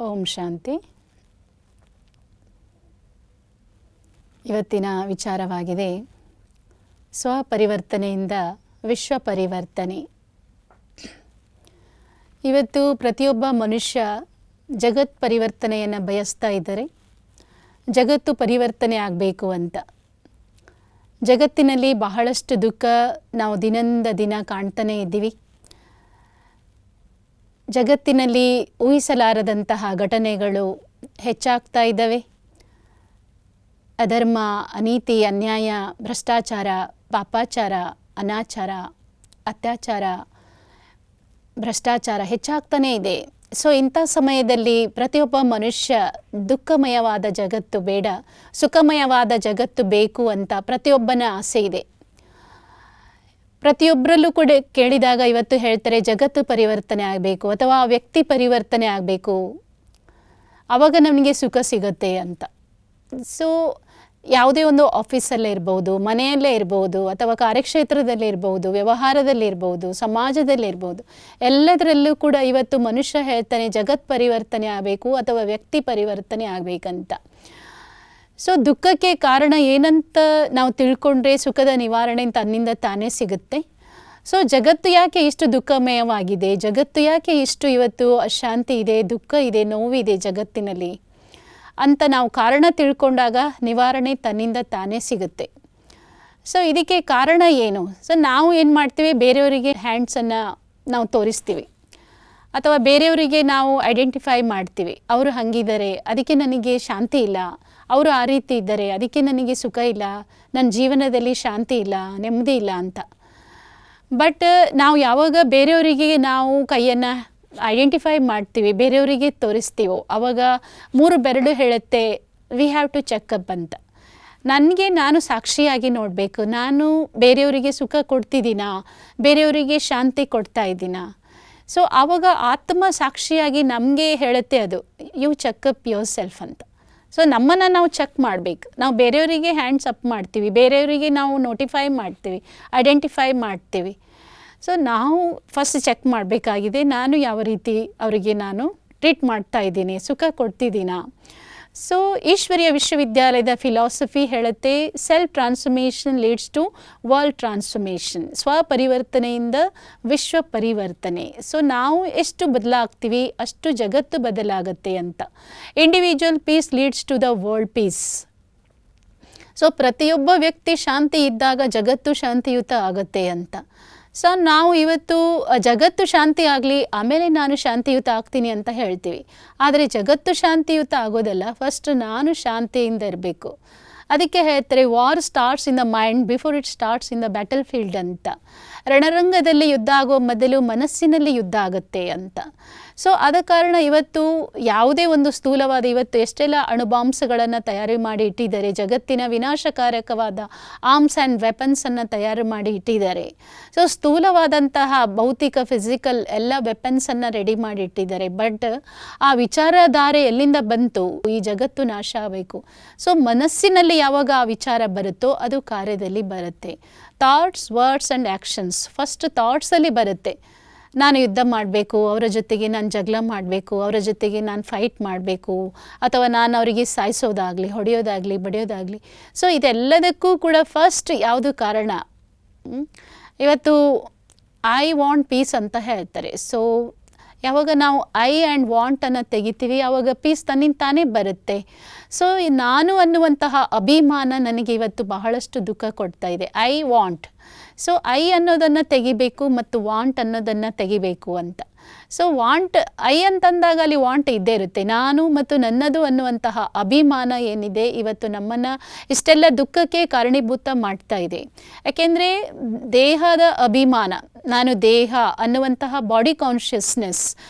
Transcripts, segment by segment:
ಓಂ ಶಾಂತಿ. ಇವತ್ತಿನ ವಿಚಾರವಾಗಿದೆ ಸ್ವಪರಿವರ್ತನೆಯಿಂದ ವಿಶ್ವ ಪರಿವರ್ತನೆ. ಇವತ್ತು ಪ್ರತಿಯೊಬ್ಬ ಮನುಷ್ಯ ಜಗತ್ ಪರಿವರ್ತನೆಯನ್ನು ಬಯಸ್ತಾ ಇದ್ದಾರೆ. ಜಗತ್ತು ಪರಿವರ್ತನೆ ಆಗಬೇಕು ಅಂತ. ಜಗತ್ತಿನಲ್ಲಿ ಬಹಳಷ್ಟು ದುಃಖ ನಾವು ದಿನದಿಂದ ದಿನ ಕಾಣ್ತಾನೇ ಇದ್ದೀವಿ. ಜಗತ್ತಿನಲ್ಲಿ ಊಹಿಸಲಾರದಂತಹ ಘಟನೆಗಳು ಹೆಚ್ಚಾಗ್ತಾ ಇದ್ದಾವೆ. ಅಧರ್ಮ, ಅನೀತಿ, ಅನ್ಯಾಯ, ಭ್ರಷ್ಟಾಚಾರ, ಪಾಪಾಚಾರ, ಅನಾಚಾರ, ಅತ್ಯಾಚಾರ, ಭ್ರಷ್ಟಾಚಾರ ಹೆಚ್ಚಾಗ್ತಾನೇ ಇದೆ. ಸೊ ಇಂಥ ಸಮಯದಲ್ಲಿ ಪ್ರತಿಯೊಬ್ಬ ಮನುಷ್ಯ ದುಃಖಮಯವಾದ ಜಗತ್ತು ಬೇಡ, ಸುಖಮಯವಾದ ಜಗತ್ತು ಬೇಕು ಅಂತ ಪ್ರತಿಯೊಬ್ಬನ ಆಸೆ ಇದೆ. ಪ್ರತಿಯೊಬ್ಬರಲ್ಲೂ ಕೂಡ ಕೇಳಿದಾಗ ಇವತ್ತು ಹೇಳ್ತಾರೆ ಜಗತ್ತು ಪರಿವರ್ತನೆ ಆಗಬೇಕು ಅಥವಾ ವ್ಯಕ್ತಿ ಪರಿವರ್ತನೆ ಆಗಬೇಕು, ಆವಾಗ ನಮಗೆ ಸುಖ ಸಿಗುತ್ತೆ ಅಂತ. ಸೊ ಯಾವುದೇ ಒಂದು ಆಫೀಸಲ್ಲೇ ಇರ್ಬೋದು, ಮನೆಯಲ್ಲೇ ಇರ್ಬೋದು, ಅಥವಾ ಕಾರ್ಯಕ್ಷೇತ್ರದಲ್ಲಿ ಇರ್ಬೋದು, ವ್ಯವಹಾರದಲ್ಲಿ ಇರ್ಬೋದು, ಸಮಾಜದಲ್ಲಿ ಇರ್ಬೋದು, ಎಲ್ಲದರಲ್ಲೂ ಕೂಡ ಇವತ್ತು ಮನುಷ್ಯ ಹೇಳ್ತಾನೆ ಜಗತ್ ಪರಿವರ್ತನೆ ಆಗಬೇಕು ಅಥವಾ ವ್ಯಕ್ತಿ ಪರಿವರ್ತನೆ ಆಗಬೇಕಂತ. ಸೊ ದುಃಖಕ್ಕೆ ಕಾರಣ ಏನಂತ ನಾವು ತಿಳ್ಕೊಂಡ್ರೆ ಸುಖದ ನಿವಾರಣೆ ತನ್ನಿಂದ ತಾನೇ ಸಿಗುತ್ತೆ. ಸೊ ಜಗತ್ತು ಯಾಕೆ ಇಷ್ಟು ದುಃಖಮಯವಾಗಿದೆ, ಜಗತ್ತು ಯಾಕೆ ಇಷ್ಟು ಇವತ್ತು ಅಶಾಂತಿ ಇದೆ, ದುಃಖ ಇದೆ, ನೋವಿದೆ ಜಗತ್ತಿನಲ್ಲಿ ಅಂತ ನಾವು ಕಾರಣ ತಿಳ್ಕೊಂಡಾಗ ನಿವಾರಣೆ ತನ್ನಿಂದ ತಾನೇ ಸಿಗುತ್ತೆ. ಸೊ ಇದಕ್ಕೆ ಕಾರಣ ಏನು? ಸೊ ನಾವು ಏನು ಮಾಡ್ತೀವಿ, ಬೇರೆಯವರಿಗೆ ಹ್ಯಾಂಡ್ಸನ್ನು ನಾವು ತೋರಿಸ್ತೀವಿ ಅಥವಾ ಬೇರೆಯವರಿಗೆ ನಾವು ಐಡೆಂಟಿಫೈ ಮಾಡ್ತೀವಿ. ಅವರು ಹಾಗಿದ್ದಾರೆ ಅದಕ್ಕೆ ನನಗೆ ಶಾಂತಿ ಇಲ್ಲ, ಅವರು ಆ ರೀತಿ ಇದ್ದಾರೆ ಅದಕ್ಕೆ ನನಗೆ ಸುಖ ಇಲ್ಲ, ನನ್ನ ಜೀವನದಲ್ಲಿ ಶಾಂತಿ ಇಲ್ಲ, ನೆಮ್ಮದಿ ಇಲ್ಲ ಅಂತ. ಬಟ್ ನಾವು ಯಾವಾಗ ಬೇರೆಯವರಿಗೆ ನಾವು ಕೈಯನ್ನು ಐಡೆಂಟಿಫೈ ಮಾಡ್ತೀವಿ, ಬೇರೆಯವರಿಗೆ ತೋರಿಸ್ತೀವೋ, ಆವಾಗ 3 ಬೆರಳು ಹೇಳುತ್ತೆ ವಿ ಹ್ಯಾವ್ ಟು ಚೆಕಪ್ ಅಂತ. ನನಗೆ ನಾನು ಸಾಕ್ಷಿಯಾಗಿ ನೋಡಬೇಕು, ನಾನು ಬೇರೆಯವರಿಗೆ ಸುಖ ಕೊಡ್ತಿದ್ದೀನಾ, ಬೇರೆಯವರಿಗೆ ಶಾಂತಿ ಕೊಡ್ತಾ ಇದ್ದೀನಾ. ಸೊ ಆವಾಗ ಆತ್ಮ ಸಾಕ್ಷಿಯಾಗಿ ನಮಗೆ ಹೇಳುತ್ತೆ ಅದು ಯು ಚೆಕಪ್ ಯೋರ್ ಸೆಲ್ಫ್ ಅಂತ. ಸೊ ನಮ್ಮನ್ನು ನಾವು ಚೆಕ್ ಮಾಡಬೇಕು. ನಾವು ಬೇರೆಯವರಿಗೆ ಹ್ಯಾಂಡ್ಸ್ ಅಪ್ ಮಾಡ್ತೀವಿ, ಬೇರೆಯವರಿಗೆ ನಾವು ನೋಟಿಫೈ ಮಾಡ್ತೀವಿ, ಐಡೆಂಟಿಫೈ ಮಾಡ್ತೀವಿ. ಸೊ ನಾವು ಫಸ್ಟ್ ಚೆಕ್ ಮಾಡಬೇಕಾಗಿದೆ, ನಾನು ಯಾವ ರೀತಿ ಅವರಿಗೆ ನಾನು ಟ್ರೀಟ್ ಮಾಡ್ತಾ ಇದ್ದೀನಿ, ಸುಖ ಕೊಡ್ತಿದ್ದೀನಾ. ಸೊ ಈಶ್ವರೀಯ ವಿಶ್ವವಿದ್ಯಾಲಯದ ಫಿಲಾಸಫಿ ಹೇಳುತ್ತೆ self transformation leads to world transformation. ಸ್ವಪರಿವರ್ತನೆಯಿಂದ ವಿಶ್ವ ಪರಿವರ್ತನೆ. ಸೊ ನಾವು ಎಷ್ಟು ಬದಲಾಗ್ತೀವಿ ಅಷ್ಟು ಜಗತ್ತು ಬದಲಾಗುತ್ತೆ ಅಂತ. Individual peace leads to the world peace. So ಪ್ರತಿಯೊಬ್ಬ ವ್ಯಕ್ತಿ ಶಾಂತಿ ಇದ್ದಾಗ ಜಗತ್ತು ಶಾಂತಿಯುತ ಆಗುತ್ತೆ ಅಂತ. ಸೊ ನಾವು ಇವತ್ತು ಜಗತ್ತು ಶಾಂತಿ ಆಗಲಿ ಆಮೇಲೆ ನಾನು ಶಾಂತಿಯುತ ಆಗ್ತೀನಿ ಅಂತ ಹೇಳ್ತೀವಿ. ಆದರೆ ಜಗತ್ತು ಶಾಂತಿಯುತ ಆಗೋದಲ್ಲ, ಫಸ್ಟ್ ನಾನು ಶಾಂತಿಯಿಂದ ಇರಬೇಕು. ಅದಕ್ಕೆ ಹೇಳ್ತಾರೆ war starts in the mind before it starts in the battle field ಅಂತ. ರಣರಂಗದಲ್ಲಿ ಯುದ್ಧ ಆಗೋ ಮೊದಲು ಮನಸ್ಸಿನಲ್ಲಿ ಯುದ್ಧ ಆಗುತ್ತೆ ಅಂತ. ಸೊ ಆದ ಕಾರಣ ಇವತ್ತು ಯಾವುದೇ ಒಂದು ಸ್ಥೂಲವಾದ ಇವತ್ತು ಎಷ್ಟೆಲ್ಲ ಅಣುಬಾಂಬ್ಸ್ಗಳನ್ನು ತಯಾರಿ ಮಾಡಿ ಇಟ್ಟಿದ್ದಾರೆ, ಜಗತ್ತಿನ ವಿನಾಶಕಾರಕವಾದ ಆರ್ಮ್ಸ್ ಆ್ಯಂಡ್ ವೆಪನ್ಸನ್ನು ತಯಾರು ಮಾಡಿ ಇಟ್ಟಿದ್ದಾರೆ. ಸೊ ಸ್ಥೂಲವಾದಂತಹ ಭೌತಿಕ ಫಿಸಿಕಲ್ ಎಲ್ಲ ವೆಪನ್ಸನ್ನು ರೆಡಿ ಮಾಡಿ ಇಟ್ಟಿದ್ದಾರೆ. ಬಟ್ ಆ ವಿಚಾರಧಾರೆ ಎಲ್ಲಿಂದ ಬಂತು, ಈ ಜಗತ್ತು ನಾಶ ಆಗಬೇಕು. ಸೊ ಮನಸ್ಸಿನಲ್ಲಿ ಯಾವಾಗ ಆ ವಿಚಾರ ಬರುತ್ತೋ ಅದು ಕಾರ್ಯದಲ್ಲಿ ಬರುತ್ತೆ. Thoughts, words and actions. First ಥಾಟ್ಸಲ್ಲಿ ಬರುತ್ತೆ, ನಾನು ಯುದ್ಧ ಮಾಡಬೇಕು, ಅವರ ಜೊತೆಗೆ ನಾನು ಜಗಳ ಮಾಡಬೇಕು, ಅವರ ಜೊತೆಗೆ ನಾನು ಫೈಟ್ ಮಾಡಬೇಕು, ಅಥವಾ ನಾನು ಅವರಿಗೆ ಸಾಯಿಸೋದಾಗಲಿ, ಹೊಡೆಯೋದಾಗಲಿ, ಬಡಿಯೋದಾಗಲಿ. ಸೊ ಇದೆಲ್ಲದಕ್ಕೂ ಕೂಡ ಫಸ್ಟ್ ಯಾವುದು ಕಾರಣ? ಇವತ್ತು ಐ ವಾಂಟ್ ಪೀಸ್ ಅಂತ ಹೇಳ್ತಾರೆ. ಸೊ ಯಾವಾಗ ನಾವು ಐ ಆ್ಯಂಡ್ ವಾಂಟನ್ನು ತೆಗಿತೀವಿ ಆವಾಗ ಪೀಸ್ ತನ್ನಿಂದ ತಾನೇ ಬರುತ್ತೆ. ಸೊ ನಾನು ಅನ್ನುವಂತಹ ಅಭಿಮಾನ ನನಗೆ ಇವತ್ತು ಬಹಳಷ್ಟು ದುಃಖ ಕೊಡ್ತಾ ಇದೆ. I want. ಸೊ ಐ ಅನ್ನೋದನ್ನು ತೆಗಿಬೇಕು ಮತ್ತು ವಾಂಟ್ ಅನ್ನೋದನ್ನು ತೆಗಿಬೇಕು ಅಂತ. ಸೊ ವಾಂಟ್ ಐ ಅಂತಂದಾಗ ಅಲ್ಲಿ ವಾಂಟ್ ಇದ್ದೇ ಇರುತ್ತೆ. ನಾನು ಮತ್ತು ನನ್ನದು ಅನ್ನುವಂತಹ ಅಭಿಮಾನ ಏನಿದೆ ಇವತ್ತು ನಮ್ಮನ್ನು ಇಷ್ಟೆಲ್ಲ ದುಃಖಕ್ಕೆ ಕಾರಣೀಭೂತ ಮಾಡ್ತಾ ಇದೆ. ಯಾಕೆಂದರೆ ದೇಹದ ಅಭಿಮಾನ, ನಾನು ದೇಹ ಅನ್ನುವಂತಹ ಬಾಡಿ ಕಾನ್ಷಿಯಸ್ನೆಸ್.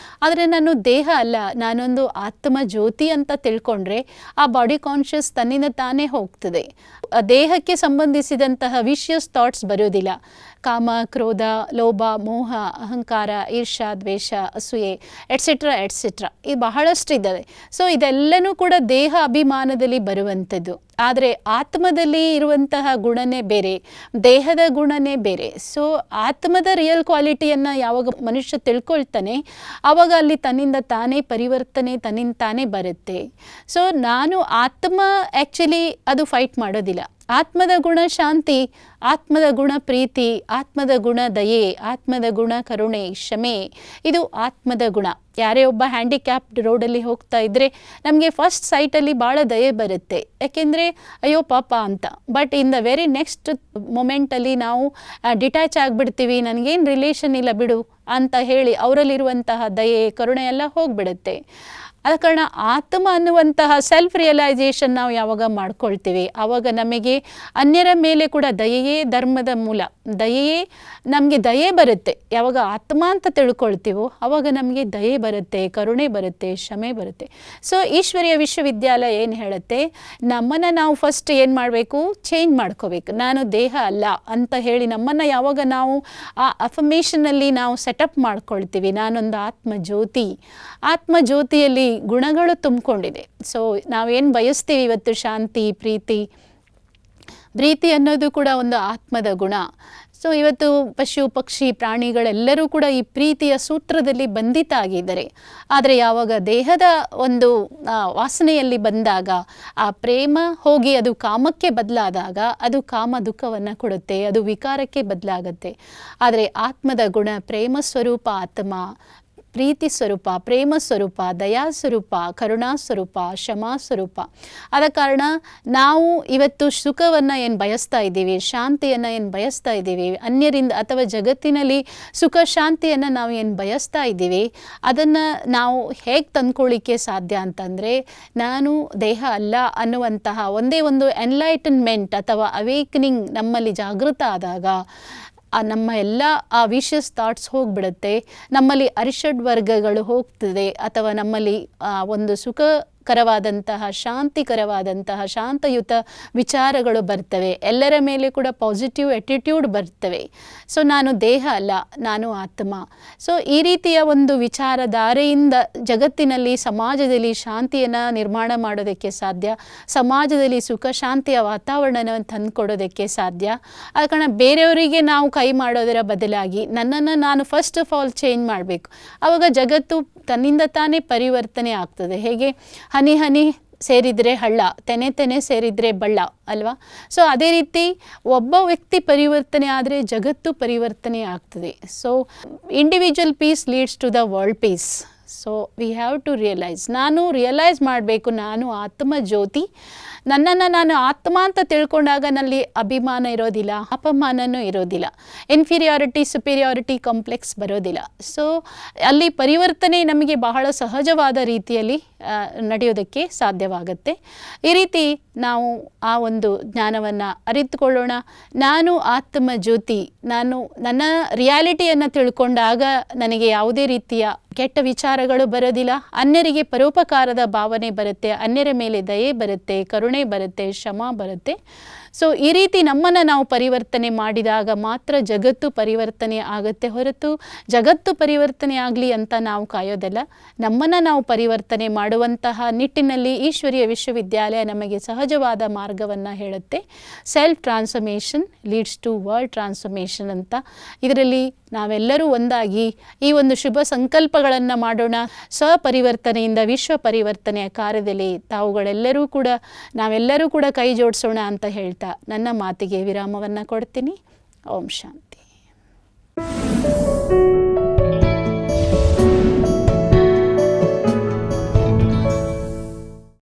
ಆದರೆ ನಾನು ದೇಹ ಅಲ್ಲ, ನಾನೊಂದು ಆತ್ಮ ಜ್ಯೋತಿ ಅಂತ ತಿಳ್ಕೊಂಡ್ರೆ ಆ ಬಾಡಿ ಕಾನ್ಷಿಯಸ್ ತನ್ನಿಂದ ತಾನೇ ಹೋಗ್ತದೆ. ದೇಹಕ್ಕೆ ಸಂಬಂಧಿಸಿದಂತಹ ವಿಷಿಯಸ್ ಥಾಟ್ಸ್ ಬರೋದಿಲ್ಲ. ಕಾಮ, ಕ್ರೋಧ, ಲೋಭ, ಮೋಹ, ಅಹಂಕಾರ, ಈರ್ಷ್ಯ, ದ್ವೇಷ, ಅಸೂಯೆ ಎಟ್ಸೆಟ್ರಾ ಎಟ್ಸೆಟ್ರಾ ಇದು ಬಹಳಷ್ಟು ಇದ್ದಾವೆ. ಸೊ ಇದೆಲ್ಲನೂ ಕೂಡ ದೇಹ ಅಭಿಮಾನದಲ್ಲಿ ಬರುವಂಥದ್ದು. ಆದರೆ ಆತ್ಮದಲ್ಲಿ ಇರುವಂತಹ ಗುಣನೇ ಬೇರೆ, ದೇಹದ ಗುಣನೇ ಬೇರೆ. ಸೊ ಆತ್ಮದ ರಿಯಲ್ ಕ್ವಾಲಿಟಿಯನ್ನು ಯಾವಾಗ ಮನುಷ್ಯ ತಿಳ್ಕೊಳ್ತಾನೆ ಆವಾಗ ಅಲ್ಲಿ ತನ್ನಿಂದ ತಾನೇ ಪರಿವರ್ತನೆ ತನ್ನಿಂದ ತಾನೇ ಬರುತ್ತೆ. ಸೊ ನಾನು ಆತ್ಮ ಆ್ಯಕ್ಚುಲಿ ಅದು ಫೈಟ್ ಮಾಡೋದಿಲ್ಲ. ಆತ್ಮದ ಗುಣ ಶಾಂತಿ, ಆತ್ಮದ ಗುಣ ಪ್ರೀತಿ, ಆತ್ಮದ ಗುಣ ದಯೆ, ಆತ್ಮದ ಗುಣ ಕರುಣೆ, ಕ್ಷಮೆ, ಇದು ಆತ್ಮದ ಗುಣ. ಯಾರೇ ಒಬ್ಬ ಹ್ಯಾಂಡಿಕ್ಯಾಪ್ಡ್ ರೋಡಲ್ಲಿ ಹೋಗ್ತಾ ಇದ್ದರೆ ನಮಗೆ ಫಸ್ಟ್ ಸೈಟಲ್ಲಿ ಭಾಳ ದಯೆ ಬರುತ್ತೆ, ಯಾಕೆಂದರೆ ಅಯ್ಯೋ ಪಾಪ ಅಂತ. But in the very next ಮೊಮೆಂಟಲ್ಲಿ ನಾವು ಡಿಟ್ಯಾಚ್ ಆಗಿಬಿಡ್ತೀವಿ, ನನಗೇನು ರಿಲೇಷನ್ ಇಲ್ಲ ಬಿಡು ಅಂತ ಹೇಳಿ ಅವರಲ್ಲಿರುವಂತಹ ದಯೆ ಕರುಣೆ ಎಲ್ಲ ಹೋಗಿಬಿಡುತ್ತೆ. ಆದ ಕಾರಣ ಆತ್ಮ ಅನ್ನುವಂತಹ ಸೆಲ್ಫ್ ರಿಯಲೈಸೇಷನ್ ನಾವು ಯಾವಾಗ ಮಾಡ್ಕೊಳ್ತೀವಿ ಆವಾಗ ನಮಗೆ ಅನ್ಯರ ಮೇಲೆ ಕೂಡ ದಯೆಯೇ ಧರ್ಮದ ಮೂಲ, ದಯೆಯೇ ನಮಗೆ ದಯೆ ಬರುತ್ತೆ. ಯಾವಾಗ ಆತ್ಮ ಅಂತ ತಿಳ್ಕೊಳ್ತೀವೋ ಆವಾಗ ನಮಗೆ ದಯೆ ಬರುತ್ತೆ, ಕರುಣೆ ಬರುತ್ತೆ, ಕ್ಷಮೆ ಬರುತ್ತೆ. ಸೊ ಈಶ್ವರೀಯ ವಿಶ್ವವಿದ್ಯಾಲಯ ಏನು ಹೇಳುತ್ತೆ, ನಮ್ಮನ್ನು ನಾವು ಫಸ್ಟ್ ಏನು ಮಾಡಬೇಕು, ಚೇಂಜ್ ಮಾಡ್ಕೋಬೇಕು. ನಾನು ದೇಹ ಅಲ್ಲ ಅಂತ ಹೇಳಿ ನಮ್ಮನ್ನು ಯಾವಾಗ ನಾವು ಆ ಅಫರ್ಮೇಷನಲ್ಲಿ ನಾವು ಸೆಟಪ್ ಮಾಡ್ಕೊಳ್ತೀವಿ, ನಾನೊಂದು ಆತ್ಮಜ್ಯೋತಿ, ಆತ್ಮಜ್ಯೋತಿಯಲ್ಲಿ ಗುಣಗಳು ತುಂಬಿಕೊಂಡಿದೆ. ಸೊ ನಾವೇನು ಬಯಸ್ತೀವಿ ಇವತ್ತು, ಶಾಂತಿ, ಪ್ರೀತಿ ಅನ್ನೋದು ಕೂಡ ಒಂದು ಆತ್ಮದ ಗುಣ. ಸೊ ಇವತ್ತು ಪಶು ಪಕ್ಷಿ ಪ್ರಾಣಿಗಳೆಲ್ಲರೂ ಕೂಡ ಈ ಪ್ರೀತಿಯ ಸೂತ್ರದಲ್ಲಿ ಬಂಧಿತ ಆಗಿದ್ದಾರೆ. ಆದರೆ ಯಾವಾಗ ದೇಹದ ಒಂದು ವಾಸನೆಯಲ್ಲಿ ಬಂದಾಗ ಆ ಪ್ರೇಮ ಹೋಗಿ ಅದು ಕಾಮಕ್ಕೆ ಬದಲಾದಾಗ ಅದು ಕಾಮ ದುಃಖವನ್ನು ಕೊಡುತ್ತೆ, ಅದು ವಿಕಾರಕ್ಕೆ ಬದಲಾಗತ್ತೆ. ಆದರೆ ಆತ್ಮದ ಗುಣ ಪ್ರೇಮ ಸ್ವರೂಪ ಆತ್ಮ, ಪ್ರೀತಿ ಸ್ವರೂಪ, ಪ್ರೇಮ ಸ್ವರೂಪ, ದಯಾ ಸ್ವರೂಪ, ಕರುಣಾ ಸ್ವರೂಪ, ಕ್ಷಮಾ ಸ್ವರೂಪ. ಆದ ಕಾರಣ ನಾವು ಇವತ್ತು ಸುಖವನ್ನು ಏನು ಬಯಸ್ತಾ ಇದ್ದೀವಿ, ಶಾಂತಿಯನ್ನು ಏನು ಬಯಸ್ತಾ ಇದ್ದೀವಿ, ಅನ್ಯರಿಂದ ಅಥವಾ ಜಗತ್ತಿನಲ್ಲಿ ಸುಖ ಶಾಂತಿಯನ್ನು ನಾವು ಏನು ಬಯಸ್ತಾ ಇದ್ದೀವಿ, ಅದನ್ನು ನಾವು ಹೇಗೆ ತಂದ್ಕೊಳ್ಳಿಕ್ಕೆ ಸಾಧ್ಯ ಅಂತಂದರೆ, ನಾನು ದೇಹ ಅಲ್ಲ ಅನ್ನುವಂತಹ ಒಂದೇ ಒಂದು ಎನ್ಲೈಟನ್ಮೆಂಟ್ ಅಥವಾ ಅವೇಕನಿಂಗ್ ನಮ್ಮಲ್ಲಿ ಜಾಗೃತ ಆದಾಗ ನಮ್ಮ ಎಲ್ಲ ಆ ವಿಷಸ್ ಥಾಟ್ಸ್ ಹೋಗಿಬಿಡುತ್ತೆ, ನಮ್ಮಲ್ಲಿ ಅರಿಷಡ್ ವರ್ಗಗಳು ಹೋಗ್ತದೆ, ಅಥವಾ ನಮ್ಮಲ್ಲಿ ಒಂದು ಸುಖಕರವಾದಂತಹ ಶಾಂತಿಕರವಾದಂತಹ ಶಾಂತಯುತ ವಿಚಾರಗಳು ಬರ್ತವೆ, ಎಲ್ಲರ ಮೇಲೆ ಕೂಡ ಪಾಸಿಟಿವ್ ಆ್ಯಟಿಟ್ಯೂಡ್ ಬರ್ತವೆ. ಸೊ ನಾನು ದೇಹ ಅಲ್ಲ, ನಾನು ಆತ್ಮ. ಸೊ ಈ ರೀತಿಯ ಒಂದು ವಿಚಾರಧಾರೆಯಿಂದ ಜಗತ್ತಿನಲ್ಲಿ ಸಮಾಜದಲ್ಲಿ ಶಾಂತಿಯನ್ನು ನಿರ್ಮಾಣ ಮಾಡೋದಕ್ಕೆ ಸಾಧ್ಯ, ಸಮಾಜದಲ್ಲಿ ಸುಖ ಶಾಂತಿಯ ವಾತಾವರಣವನ್ನು ತಂದುಕೊಡೋದಕ್ಕೆ ಸಾಧ್ಯ. ಆದ ಕಾರಣ ಬೇರೆಯವರಿಗೆ ನಾವು ಕೈ ಮಾಡೋದರ ಬದಲಾಗಿ ನನ್ನನ್ನು ನಾನು ಫಸ್ಟ್ ಆಫ್ ಆಲ್ ಚೇಂಜ್ ಮಾಡಬೇಕು. ಆವಾಗ ಜಗತ್ತು ತನ್ನಿಂದ ತಾನೇ ಪರಿವರ್ತನೆ ಆಗ್ತದೆ. ಹೇಗೆ ಹನಿ ಹನಿ ಸೇರಿದರೆ ಹಳ್ಳ, ತೆನೆ ತೆನೆ ಸೇರಿದರೆ ಬಳ್ಳ ಅಲ್ವಾ? ಸೊ ಅದೇ ರೀತಿ ಒಬ್ಬ ವ್ಯಕ್ತಿ ಪರಿವರ್ತನೆ ಆದರೆ ಜಗತ್ತು ಪರಿವರ್ತನೆ ಆಗ್ತದೆ. So individual peace leads to the world peace. So we have to ನಾನು ರಿಯಲೈಸ್ ಮಾಡಬೇಕು, ನಾನು ಆತ್ಮ ಜ್ಯೋತಿ. ನನ್ನನ್ನು ನಾನು ಆತ್ಮ ಅಂತ ತಿಳ್ಕೊಂಡಾಗ ನಲ್ಲಿ ಅಭಿಮಾನ ಇರೋದಿಲ್ಲ, ಅಪಮಾನನೂ ಇರೋದಿಲ್ಲ, ಇನ್ಫೀರಿಯಾರಿಟಿ ಸುಪೀರಿಯಾರಿಟಿ ಕಾಂಪ್ಲೆಕ್ಸ್ ಬರೋದಿಲ್ಲ. ಸೊ ಅಲ್ಲಿ ಪರಿವರ್ತನೆ ನಮಗೆ ಬಹಳ ಸಹಜವಾದ ರೀತಿಯಲ್ಲಿ ನಡೆಯೋದಕ್ಕೆ ಸಾಧ್ಯವಾಗುತ್ತೆ. ಈ ರೀತಿ ನಾವು ಆ ಒಂದು ಜ್ಞಾನವನ್ನು ಅರಿತುಕೊಳ್ಳೋಣ. ನಾನು ಆತ್ಮ ಜ್ಯೋತಿ, ನಾನು ನನ್ನ ರಿಯಾಲಿಟಿಯನ್ನು ತಿಳ್ಕೊಂಡಾಗ ನನಗೆ ಯಾವುದೇ ರೀತಿಯ ಕೆಟ್ಟ ವಿಚಾರಗಳು ಬರೋದಿಲ್ಲ, ಅನ್ಯರಿಗೆ ಪರೋಪಕಾರದ ಭಾವನೆ ಬರುತ್ತೆ, ಅನ್ಯರ ಮೇಲೆ ದಯೆ ಬರುತ್ತೆ, ಕರುಣೆ ಬರುತ್ತೆ, ಕ್ಷಮಾ ಬರುತ್ತೆ. ಸೊ ಈ ರೀತಿ ನಮ್ಮನ್ನು ನಾವು ಪರಿವರ್ತನೆ ಮಾಡಿದಾಗ ಮಾತ್ರ ಜಗತ್ತು ಪರಿವರ್ತನೆ ಆಗುತ್ತೆ ಹೊರತು ಜಗತ್ತು ಪರಿವರ್ತನೆ ಆಗಲಿ ಅಂತ ನಾವು ಕಾಯೋದಲ್ಲ. ನಮ್ಮನ್ನು ನಾವು ಪರಿವರ್ತನೆ ಮಾಡುವಂತಹ ನಿಟ್ಟಿನಲ್ಲಿ ಈಶ್ವರೀಯ ವಿಶ್ವವಿದ್ಯಾಲಯ ನಮಗೆ ಸಹಜವಾದ ಮಾರ್ಗವನ್ನು ಹೇಳುತ್ತೆ. Self transformation leads to world transformation ಅಂತ. ಇದರಲ್ಲಿ ನಾವೆಲ್ಲರೂ ಒಂದಾಗಿ ಈ ಒಂದು ಶುಭ ಸಂಕಲ್ಪಗಳನ್ನು ಮಾಡೋಣ. ಸ್ವಪರಿವರ್ತನೆಯಿಂದ ವಿಶ್ವ ಪರಿವರ್ತನೆಯ ಕಾರ್ಯದಲ್ಲಿ ನಾವೆಲ್ಲರೂ ಕೂಡ ಕೈ ಜೋಡಿಸೋಣ ಅಂತ ಹೇಳ್ತಾ ನನ್ನ ಮಾತಿಗೆ ವಿರಾಮವನ್ನು ಕೊಡ್ತೀನಿ. ಓಂ ಶಾಂತಿ.